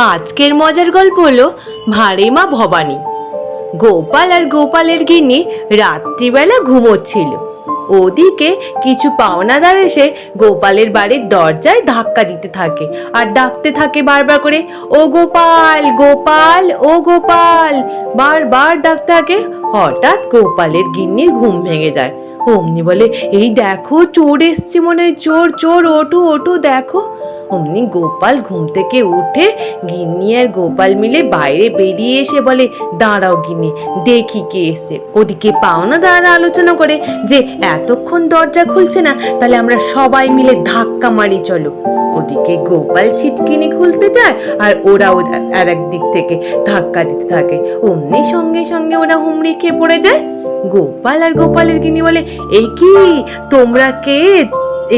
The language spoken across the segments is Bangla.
আজকের মজার গল্প হলো ভাঁড়ে মা ভবানী। গোপাল আর গোপালের গিন্নি রাত্রিবেলা ঘুমোচ্ছিল। ওদিকে কিছু পাওনাদার এসে গোপালের বাড়ির দরজায় ধাক্কা দিতে থাকে আর ডাকতে থাকে বারবার করে, ও গোপাল গোপাল ও গোপাল, বারবার ডাকতে থাকে। হঠাৎ গোপালের গিন্নির ঘুম ভেঙে যায়। অমনি বলে, এই দেখো চোর এসছে, মনে হয় চোর, চোর ওঠো ওঠো দেখো। অমনি গোপাল ঘুম থেকে উঠে গিন্নি আর গোপাল মিলে বাইরে বেরিয়ে এসে বলে, দাঁড়াও গিন্নি, দেখি কে এসছে। ওদিকে পাওনাদাররা আলোচনা করে যে এতক্ষণ দরজা খুলছে না, তাহলে আমরা সবাই মিলে ধাক্কা মারি চলো। ওদিকে গোপাল ছিটকিনি খুলতে যায় আর ওরাও আর এক দিক থেকে ধাক্কা দিতে থাকে। অমনি সঙ্গে সঙ্গে ওরা হুমড়ি খেয়ে পড়ে যায়। গোপাল আর গোপালের গিন্নি বলে, এই কি তোমরা কে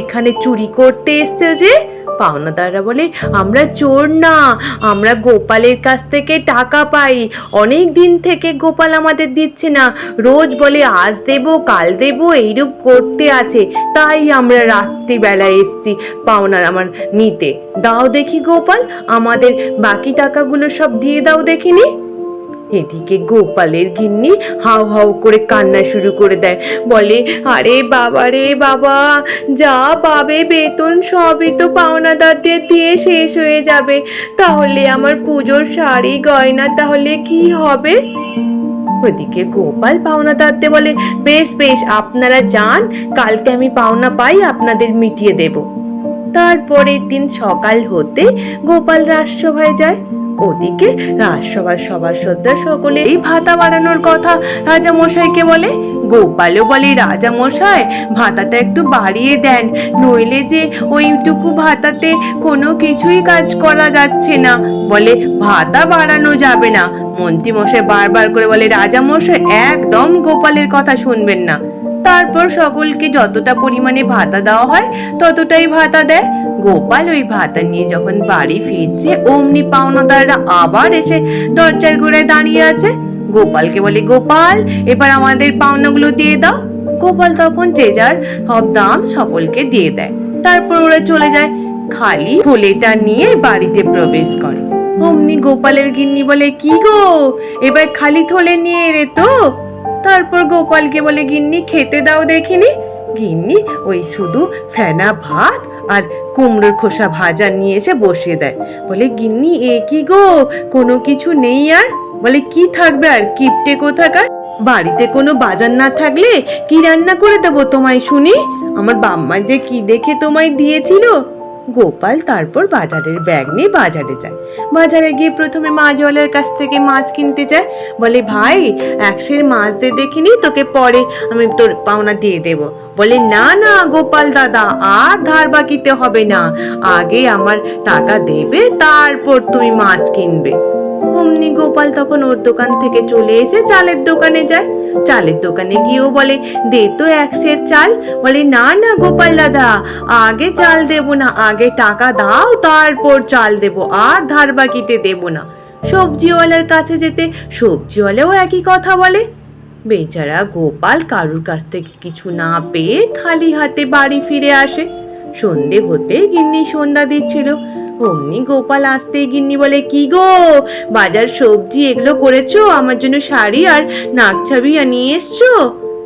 এখানে চুরি করতে এসছো যে? পাওনাদাররা বলে, আমরা চোর না, আমরা গোপালের কাছ থেকে টাকা পাই। অনেক দিন থেকে গোপাল আমাদের দিচ্ছে না, রোজ বলে আজ দেবো কাল দেবো এইরূপ করতে আছে, তাই আমরা রাত্রিবেলায় এসছি পাওনা আমার নিতে। দাও দেখি গোপাল, আমাদের বাকি টাকাগুলো সব দিয়ে দাও দেখিনি। এদিকে গোপালের গিন্নি হাউ হাউ করে কান্না শুরু করে দেয়, বলে, আরে বাবা রে বাবা, যা পাবে বেতন সবই তো পাওনাদারদের দিয়ে শেষ হয়ে যাবে, তাহলে আমার পুজোর শাড়ি গয়না তাহলে কি হবে? ওদিকে গোপাল পাওনাদারদের বলে, বেশ বেশ, আপনারা যান, কালকে আমি পাওনা পাই আপনাদের মিটিয়ে দেব। তারপরের দিন সকাল হতে গোপাল রাজসভায় যায়। ওদিকে রাজসভার সভাসদরা সকলে এই ভাতা বাড়ানোর কথা রাজা মশাইকে বলে। গোপালও বলে, রাজা মশাই, ভাতাটা একটু বাড়িয়ে দেন, নইলে যে ওইটুকু ভাতাতে কোনো কিছুই কাজ করা যাচ্ছে না। বলে, ভাতা বাড়ানো যাবে না। মন্ত্রী মশাই বারবার করে বলে, রাজা মশাই একদম গোপালের কথা শুনবেন না। তারপর সকলকে যতটা পরিমাণে ভাতা দেওয়া হয় ততটাই ভাতা দেয়। গোপাল ওই ভাতা নিয়ে যখন বাড়ি ফিরছে, অমনি পাওনাদাররা আবার এসে দরজার গোড়ায় দাঁড়িয়ে আছে। গোপালকে বলে, গোপাল, এবার আমাদের পাওনাগুলো দিয়ে দাও। গোপাল তখন যে যার সব দাম সকলকে দিয়ে দেয়। তারপর ওরা চলে যায়, খালি থলেটা নিয়ে বাড়িতে প্রবেশ করে। অমনি গোপালের গিন্নি বলে, কি গো, এবার খালি থলে নিয়ে এলে তো? তারপর গোপালকে বলে, গিন্নি খেতে দাও দেখিনি। গিন্নি ওই শুধু ফেনা ভাত আর কুমড়োর খোসা ভাজা নিয়ে এসে বসিয়ে দেয়। বলে, গিন্নি এ কি গো, কোনো কিছু নেই আর? বলে, কি থাকবে আর, কিপটে কোথাকার, বাড়িতে কোনো বাজার না থাকলে কি রান্না করে দেবো তোমায় শুনি? আমার বাম্মা যে কি দেখে তোমায় দিয়েছিল। গোপাল তারপর বাজারের ব্যাগ নিয়ে বাজারে যায়। বাজারে গিয়ে প্রথমে মাছওয়ালার কাছ থেকে মাছ কিনতে যায়। বলে, ভাই, একশের মাছ দে দেখিনি, তোকে পরে আমি তোর পাওনা দিয়ে দেব। বলে, না না গোপাল দাদা, আর ধার বাকিতে হবে না, আগে আমার টাকা দেবে, তারপর তুমি মাছ কিনবে। অমনি গোপাল তখন ওর দোকান থেকে চলে এসে চালের দোকানে যায়। চালের দোকানে গিয়েও বলে, দে তো একশের চাল। বলে, না না গোপাল দাদা, আগে চাল দেব না, আগে টাকা দাও, তারপর চাল দেব, আর ধার বাকিতে দেব না। সবজিওয়ালার কাছে যেতে সবজিওয়ালাও একই কথা বলে। বেচারা গোপাল কারুর কাছ থেকে কিছু না পেয়ে খালি হাতে বাড়ি ফিরে আসে। সন্ধে হতে গিন্নি সন্ধ্যা দিচ্ছিল। অমনি গোপাল আসতেই গিন্নি বলে, কি গো, বাজার সবজি এগুলো করেছো, আমার জন্য শাড়ি আর নাকছাবি নিয়ে এসছো?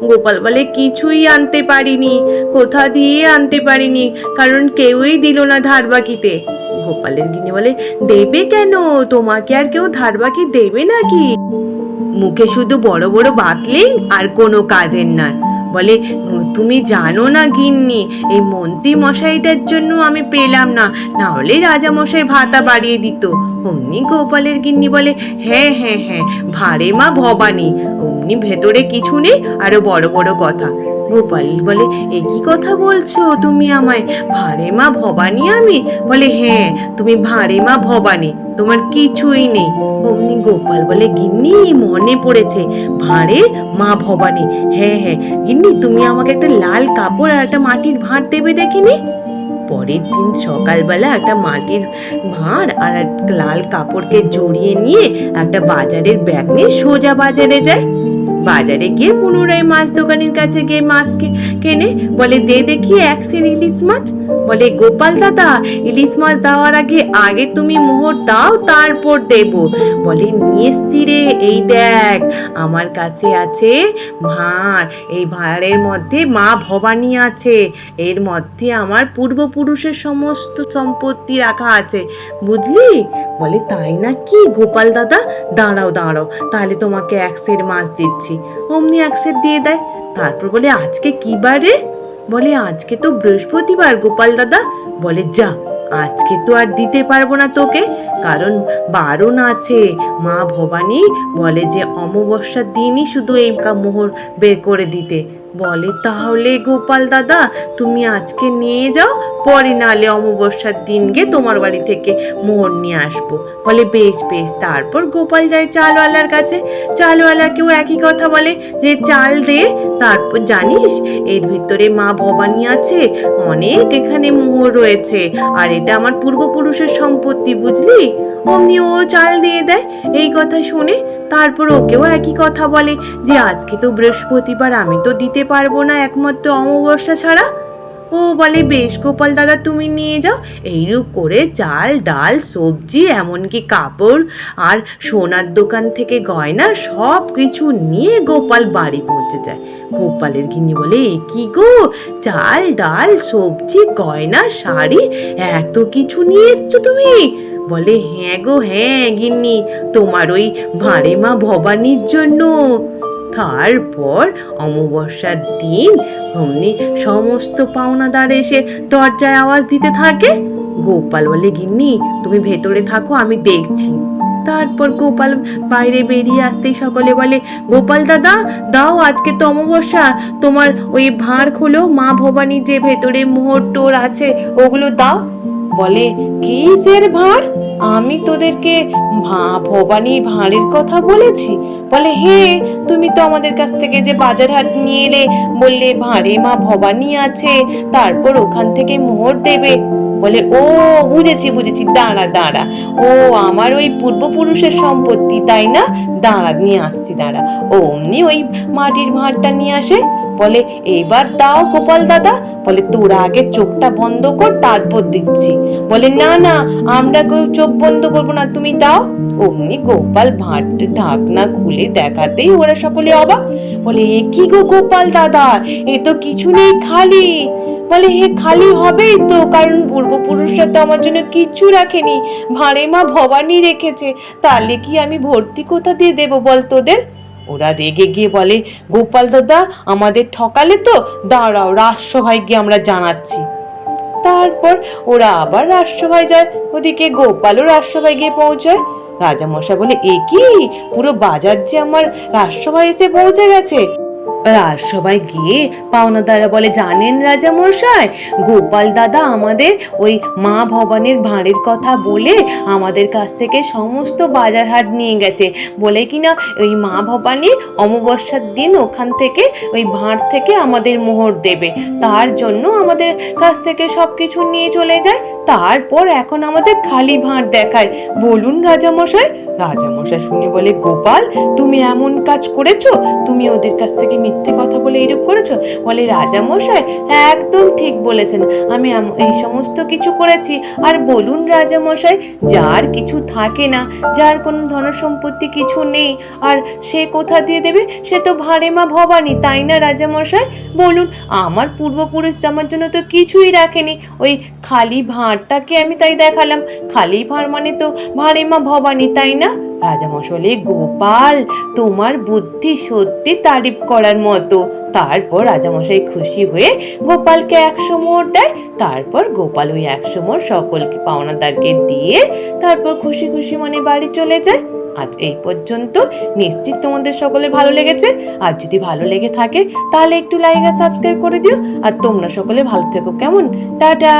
গোপাল বলে, কিছুই আনতে পারিনি, কোথা দিয়ে আনতে পারিনি, কারণ কেউই দিল না ধার বাকিতে। গোপালের গিন্নি বলে, দেবে কেন, তোমাকে আর কেউ ধার বাকি দেবে নাকি? মুখে শুধু বড় বড় বাতলিং আর কোনো কাজের নয়। বলে, তুমি জানো না গিন্নি, এই মন্ত্রী মশাইটার জন্য আমি পেলাম না, না হলে রাজা মশাই ভাতা বাড়িয়ে দিত। অমনি গোপালের গিন্নি বলে, হ্যাঁ হ্যাঁ হ্যাঁ, ভাঁড়ে মা ভবানী। অমনি ভেতরে কিছু নেই, আরো বড় বড় কথা। গোপাল বলে, একই কথা বলছো তুমি আমায়, ভাঁড়ে মা ভবানী আমি? বলে, হ্যাঁ, তুমি ভাঁড়ে মা ভবানী, তোমার কিছুই নেই। অমনি গোপাল বলে, গিন্নি মনে পড়েছে, ভাঁড়ে মা ভবানী, হ্যাঁ হ্যাঁ গিন্নি, তুমি আমাকে একটা লাল কাপড় আর একটা মাটির ভাঁড় দেবে দেখিনি। পরের দিন সকালবেলা একটা মাটির ভাঁড় আর একটা লাল কাপড়কে জড়িয়ে নিয়ে একটা বাজারের ব্যাগ নিয়ে সোজা বাজারে যায়। বাজারে গিয়ে পুনরায় মাছ দোকানের কাছে গিয়ে মাছ কেনে। বলে, দে দেখি একশের ইলিশ মাছ। বলে গোপাল দাদা ইলিশ মাছ দেওয়ার আগে আগে তুমি মোহর দাও, তারপর দেব। বলে নিয়ে এসছি রে, এই দেখ আমার কাছে আছে ভাঁড়, এই ভাঁড়ের মধ্যে মা ভবানী আছে, এর মধ্যে আমার পূর্বপুরুষের সমস্ত সম্পত্তি রাখা আছে, বুঝলি? বলে তাই না কি গোপাল দাদা, দাঁড়াও দাঁড়াও, তাহলে তোমাকে 1 সের মাছ দিচ্ছি। অমনি 1 সের দিয়ে দেয়। তারপর বলে আজকে কি বারে? বলে আজকে তো বৃহস্পতিবার গোপাল দাদা। বলে যা, আজকে তো আর দিতে পারবো না তোকে, কারণ বারণ আছে। মা ভবানী বলে যে অমাবস্যার দিনই শুধু এই মোহর বের করে দিতে। বলে তাহলে গোপাল দাদা তুমি আজকে নিয়ে যাও, পরে নালে অমাবস্যার দিন গিয়ে তোমার বাড়ি থেকে মোহর নিয়ে আসবো। বলে বেশ বেশ। তারপর গোপাল যায় চালওয়ালার কাছে। চালওয়ালাকেও একই কথা বলে যে চাল দে, তারপর জানিস এর ভিতরে মা ভবানী আছে, অনেক এখানে মোহর রয়েছে, আর এটা আমার পূর্বপুরুষের সম্পত্তি, বুঝলি? অমনি ও চাল দিয়ে দেয়। এই কথা শুনে তারপর ওকেও একই কথা বলে যে আজকে তো বৃহস্পতিবার, আমি তো দিতে পারবো না একমাত্র অমাবস্যা ছাড়া। ও বলে বেশ গোপাল দাদা তুমি নিয়ে যাও। এইরূপ করে চাল ডাল সবজি এমনকি কাপড় আর সোনার দোকান থেকে গয়না সব কিছু নিয়ে গোপাল বাড়ি পৌঁছে যায়। গোপালের গিন্নি বলে এ কি গো, চাল ডাল সবজি গয়না শাড়ি এত কিছু নিয়ে এসছো তুমি? বলে হ্যাঁ গো হ্যাঁ গিন্নি, তোমার ওই ভাঁড়ে মা ভবানীর জন্য। তারপর অমাবস্যার দিন অমনি সমস্ত পাওনাদার এসে দরজায় আওয়াজ দিতে থাকে। গোপাল বলে গিন্নি তুমি ভেতরে থাকো, আমি দেখছি। তারপর গোপাল বাইরে বেরিয়ে আসতেই সকলে বলে গোপাল দাদা দাও, আজকে তো অমাবস্যা, তোমার ওই ভাঁড় খোলো, মা ভবানীর যে ভেতরে মোহর টোর আছে ওগুলো দাও। বলে কিসের ভাঁড়? আমি তোদেরকে ভবানী ভাঁড়ের কথা বলেছি? বলে হ্যাঁ, তুমি তো আমাদের কাছ থেকে যে বাজার হাট নিয়ে এলে, বললে ভাঁড়ে মা ভবানী আছে, তারপর ওখান থেকে মোহর দেবে। বলে ও বুঝেছি বুঝেছি, দাঁড়া দাঁড়া, ও আমার ওই পূর্বপুরুষের সম্পত্তি তাই না, দাঁড়া নিয়ে আসছি দাঁড়া। ও অমনি ওই মাটির ভাঁড়টা নিয়ে আসে। বলে এবার দাও গোপাল দাদা। বলে তোরা আগে চোখটা বন্ধ কর, তারপর দিচ্ছি। বলে না না, আমরা কেউ চোখ বন্ধ করবো না, তুমি দাও। অমনি গোপাল ভাঁড়টা ঢাকনা খুলে দেখাতেই ওরা সকলে অবাক। বলে এ কি গো গোপাল দাদা, এ তো কিছু নেই, খালি। বলে হে খালি হবেই তো, কারণ পূর্বপুরুষরা তো আমার জন্য কিচ্ছু রাখেনি, ভাঁড়ে মা ভবানী রেখেছে, তাহলে কি আমি ভর্তি কোথা দিয়ে দেবো বল তোদের? ওরা রেগে গিয়ে বলে গোপাল দাদা আমাদের ঠকালে তো, দাঁড়াও রাজসভায় গিয়ে আমরা জানাচ্ছি। তারপর ওরা আবার রাজসভায় যায়। ওদিকে গোপালও রাজসভায় গিয়ে পৌঁছায়। রাজামশাই বলে এ কি, পুরো বাজার যে আমার রাজসভায় এসে পৌঁছে গেছে। রাজসভায় গিয়ে পাওনাদাররা বলে জানেন রাজামশাই, গোপাল দাদা আমাদের ওই মা ভবানীর ভাঁড়ের কথা বলে আমাদের কাছ থেকে সমস্ত বাজার হাট নিয়ে গেছে, বলে কিনা ওই মা ভবানী অমাবস্যার দিন ওখান থেকে ওই ভাঁড় থেকে আমাদের মোহর দেবে, তার জন্য আমাদের কাছ থেকে সব কিছু নিয়ে চলে যায়, তারপর এখন আমাদের খালি ভাঁড় দেখায়। বলুন রাজামশাই। রাজামশাই শুনে বলে গোপাল তুমি এমন কাজ করেছো, তুমি ওদের কাছ থেকে মিথ্যে কথা বলে এরূপ করেছো? বলে রাজামশাই একদম ঠিক বলেছেন, আমি এই সমস্ত কিছু করেছি। আর বলুন রাজামশাই, যার কিছু থাকে না, যার কোনো ধন সম্পত্তি কিছু নেই, আর সে কোথা দিয়ে দেবে? সে তো ভাঁড়ে মা ভবানী, তাই না রাজামশাই? বলুন, আমার পূর্বপুরুষ আমার জন্য তো কিছুই রাখেনি, ওই খালি ভাঁড়টাকে আমি তাই দেখালাম, খালি ভাঁড় মানে তো ভাঁড়ে মা ভবানী, তাই না? রাজামশাই গোপাল তোমার বুদ্ধি সত্যি তারিফ করার মতো। তারপর রাজামশাই খুশি হয়ে গোপালকে 100 মোহর দেয়। তারপর গোপাল ওই 100 মোহর সকলকে পাওনাদারকে দিয়ে তারপর খুশি খুশি মনে বাড়ি চলে যায়। আজ এই পর্যন্ত। নিশ্চিত তোমাদের সকলে ভালো লেগেছে। আর যদি ভালো লেগে থাকে তাহলে একটু লাইক আর সাবস্ক্রাইব করে দিও। আর তোমরা সকলে ভালো থেকো, কেমন? টাটা।